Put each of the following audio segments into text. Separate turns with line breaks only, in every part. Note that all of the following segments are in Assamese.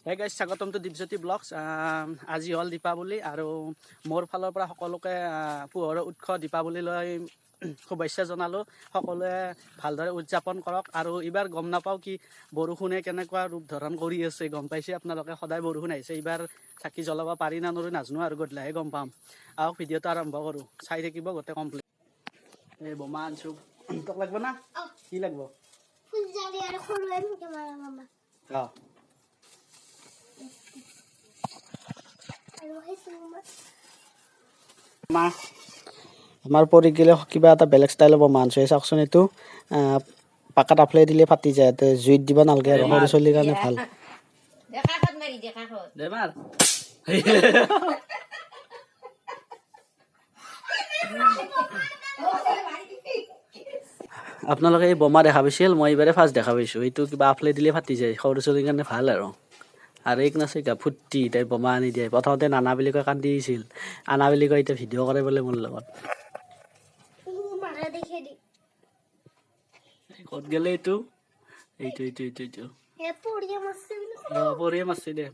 Hey guys, স্বাগতম টু দীপজ্যোতি ব্লগছ। আজি হ'ল দীপাৱলী আৰু মোৰ ফালৰ পৰা সকলোকে পোহৰৰ উৎস দীপাৱলীলৈ শুভেচ্ছা জনালোঁ। সকলোৱে ভালদৰে উদযাপন কৰক। আৰু এইবাৰ গম নাপাওঁ কি বৰষুণে কেনেকুৱা ৰূপ ধাৰণ কৰি আছে, গম পাইছে আপোনালোকে। সদায় বৰষুণ আহিছে, এইবাৰ চাকি জ্বলাব পাৰি না নৰি নাজানো আৰু গধূলিহে গম পাম। আহক ভিডিঅ'টো আৰম্ভ কৰোঁ, চাই থাকিব গোটেই কমপ্লিট। এই বোমা আনছোঁ, তোক লাগিব না? কি লাগিব? অঁ আমাৰ পৰি গ'লে কিবা এটা বেলেগ ষ্টাইলৰ বোমা আনছোঁ। চাওকচোন, এইটো পাকাত আফলাই দিলে ফাটি যায়, জুইত দিব নালাগে আৰু সৰু ছোৱালীৰ কাৰণে ভাল। আপোনালোকে এই বোমা দেখা পাইছিল, মই এইবাৰে ফাৰ্ষ্ট দেখা পাইছোঁ। এইটো কিবা আফলাই দিলে ফাটি যায়, সৰু ছোৱালীৰ কাৰণে ভাল আৰু এক নাচিকা ফুৰ্তি তাই বোমা আনি দিয়ে। প্ৰথমতে নানা বুলি কৈ কান্দি দিছিল, আনা বুলি কৈ এতিয়া ভিডিঅ' কৰে বোলে মোৰ লগত। ক'ত গ'লে এইটো? এইটো পৰিয়ে মাৰছে দে।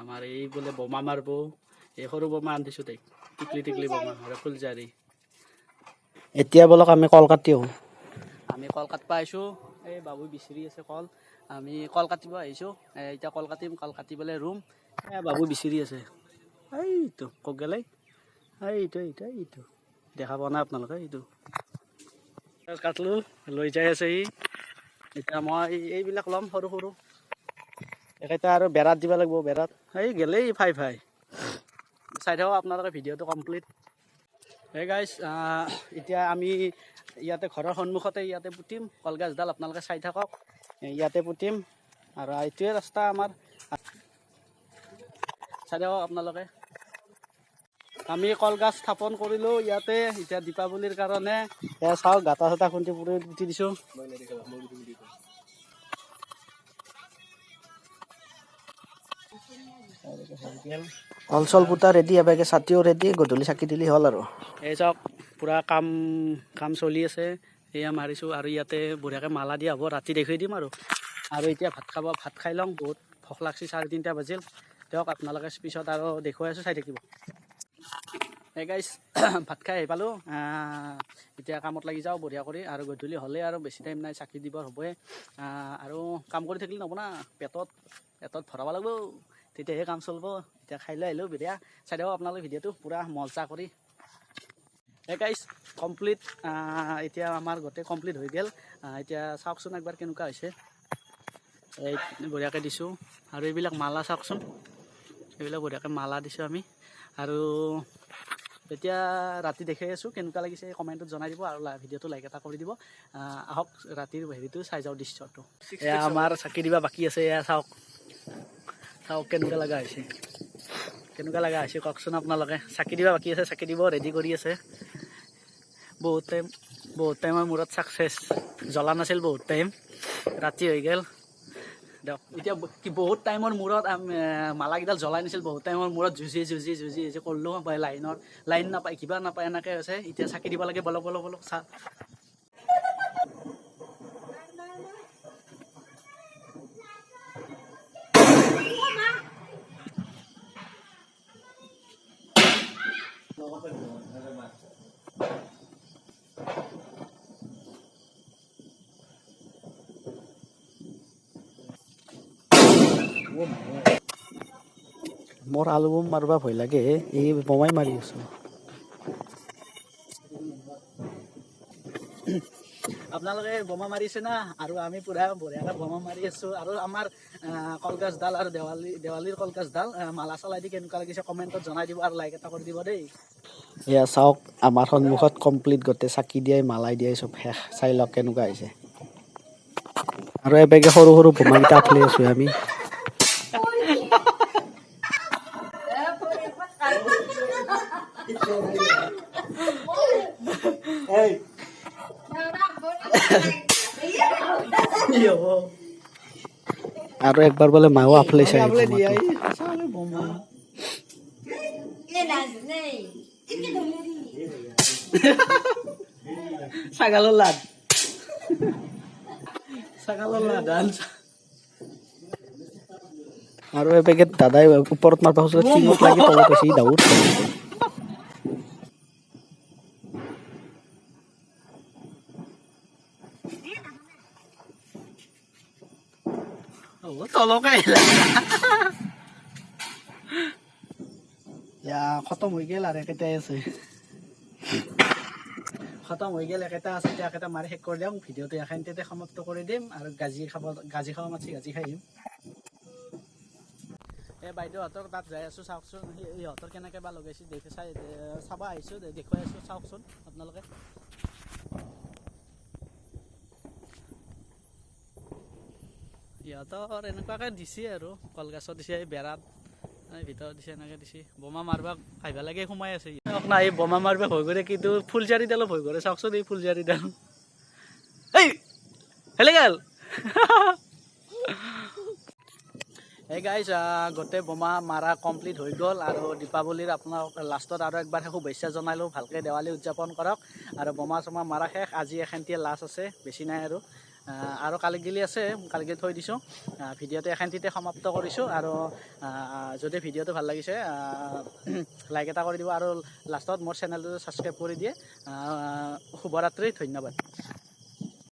আমাৰ এই বোলে বোমা মাৰিব, এই সৰু বোমা আনি দিছোঁ তাইক, টিকলি বোমা ফুলজাৰি। এতিয়া বলক আমি কল কাটি আহোঁ। আমি কল কাটিব আহিছোঁ, এই বাবু বিচাৰি আছে কল। আমি কল কাটিব আহিছোঁ, এতিয়া কল কাটিম, কল কাটি পেলাই ৰুম। বাবু বিচাৰি আছে, এইটো ক'ত গ'লে? এইটো দেখা পোৱা নাই আপোনালোকে? এইটো কাটলোঁ, লৈ যাই আছে সি। এতিয়া মই এইবিলাক ল'ম সৰু সৰু একেইটা আৰু বেৰাত দিব লাগিব। বেৰাত এই গেলেই ফাই চাই থাকক আপোনালোকে ভিডিঅ'টো কমপ্লিট। এই গাইজ, এতিয়া আমি ইয়াতে ঘৰৰ সন্মুখতে ইয়াতে পুতিম কলগছডাল, আপোনালোকে চাই থাকক। ইয়াতে পুতিম আৰু এইটোৱে ৰাস্তা আমাৰ, চাই থাকক আপোনালোকে। আমি কলগছ স্থাপন কৰিলোঁ ইয়াতে, এতিয়া দীপাৱলীৰ কাৰণে। এয়া চাওক, গাঁটা চাটা খুন্দি পুতি দিছোঁ। কল চল পুতা ৰেডি, এবাৰকে চাতিও ৰেডি, গধূলি চাকি দিলে হ'ল আৰু। এই চাওক, পূৰা কাম চলি আছে। এয়া মাৰিছোঁ আৰু ইয়াতে বঢ়িয়াকৈ মালা দিয়া হ'ব, ৰাতি দেখুৱাই দিম আৰু এতিয়া ভাত খাই লওঁ, বহুত ভোক লাগছি, 3:30 বাজিল। দিয়ক আপোনালোকে পিছত আৰু দেখুৱাই আছোঁ, চাই থাকিব। এই গাইজ, ভাত খাই আহি পালোঁ, এতিয়া কামত লাগি যাওঁ বঢ়িয়া কৰি। আৰু গধূলি হ'লে আৰু বেছি টাইম নাই, চাকি দিব হ'বই। আৰু কাম কৰি থাকিলে নহ'ব না, পেটত ভৰাব লাগিব, তেতিয়াহে কাম চলিব। এতিয়া খাই লৈ আহিলোঁ বঢ়িয়া। চাই থাকক আপোনালোকে ভিডিঅ'টো পূৰা মজা কৰি। এই গাইজ, কমপ্লিট, এতিয়া আমাৰ গোটেই কমপ্লিট হৈ গ'ল। এতিয়া চাওকচোন একবাৰ কেনেকুৱা হৈছে। এই বঢ়িয়াকৈ দিছোঁ। আৰু এইবিলাক মালা চাওকচোন, এইবিলাক বঢ়িয়াকৈ মালা দিছোঁ আমি। আৰু এতিয়া ৰাতি দেখাই আছোঁ, কেনেকুৱা লাগিছে কমেণ্টত জনাই দিব। আৰু ভিডিঅ'টো লাইক এটা কৰি দিব। আহক ৰাতিৰ হেৰিটো চাই যাওঁ, দৃশ্যটো। এয়া আমাৰ চাকি দিবা বাকী আছে, এয়া চাওক কেনেকুৱা লগা হৈছে কওকচোন আপোনালোকে। চাকি দিবা বাকী আছে, চাকি দিব ৰেডি কৰি আছে। বহুত টাইমৰ মূৰত ছাকচেছ। জ্বলা নাছিল বহুত টাইম, ৰাতি হৈ গ'ল। দিয়ক এতিয়া বহুত টাইমৰ মূৰত মালাকেইডাল জ্বলাই নিছিল, বহুত টাইমৰ মূৰত যুঁজি কৰিলোঁ। লাইন নাপায়, কিবা নাপায়, এনেকৈ হৈছে। এতিয়া চাকি দিব লাগে, বলক চা। মোৰ আলু বম মাৰিব ভয় লাগে, এই বোমাই মাৰি আছোঁ। আপোনালোকে বোমা মাৰিছে না? আৰু আমি পূৰা বঢ়িয়াকৈ বোমা মাৰি আছোঁ। আৰু আমাৰ কলগছডাল আৰু দেৱালীৰ কলগছডাল মালা চালাই দি কেনেকুৱা লাগিছে কমেণ্টত জনাই দিব, আৰু লাইক এটা কৰি দিব দেই। এয়া চাওক, আমাৰ সন্মুখত কমপ্লিট গোটেই চাকি দিয়াই মালাই দিয়াই চব শেষ। চাই লওক কেনেকুৱা হৈছে। আৰু এবেগে সৰু বোমাকেইটা আফলাই আছোঁ আমি। আৰু একবাৰ বোলে মাও আফলাইছে ছাগালৰ লাড আৰু এবেগে দাদাই ওপৰত মাৰবা খুজিলে টিঙত লাগি তলত হৈছে দাউৰ তলকে খতম হৈ গেল আৰু একেটাই আছে খতম হৈ গেল একেটা আছে এতিয়া একেটা মাৰি শেষ কৰি দিম ভিডিঅ'টো এখানতে সমাপ্ত কৰি দিম আৰু গাজি খাব মাছি গাজি খাই দিম এই বাইদেউহঁতৰ তাত যাই আছোঁ চাওকচোন ইহঁতৰ কেনেকৈ বা লগাইছে চাব আহিছোঁ দেখুৱাই আছোঁ চাওকচোন আপোনালোকে ইহঁতৰ এনেকুৱাকৈ দিছে আৰু কলগছত দিছে এই বেৰাত ভিতৰত দিছে এনেকৈ দিছে বোমা মাৰবা আহিব লাগে সোমাই আছে নাই বোমা মাৰবা ভয় কৰে কিন্তু ফুলজাৰিডালো ভয় কৰে চাওকচোন এই ফুলজাৰিডাল এই হেলে গেল এই গাইজ গোটেই বোমা মাৰা কমপ্লিট হৈ গ'ল আৰু দীপাৱলীৰ আপোনাক লাষ্টত আৰু একবাৰ শুভেচ্ছা জনালোঁ ভালকৈ দেৱালী উদযাপন কৰক আৰু বোমা চোমা মাৰা শেষ আজি এখানটিয়ে লাষ্ট আছে বেছি নাই আৰু কালিগিলি আছে কালিগিলি থৈ দিছোঁ ভিডিঅ'টো এখানটিতে সমাপ্ত কৰিছোঁ আৰু যদি ভিডিঅ'টো ভাল লাগিছে লাইক এটা কৰি দিব আৰু লাষ্টত মোৰ চেনেলটো ছাবস্ক্ৰাইব কৰি দিয়ে শুভৰাত্ৰি ধন্যবাদ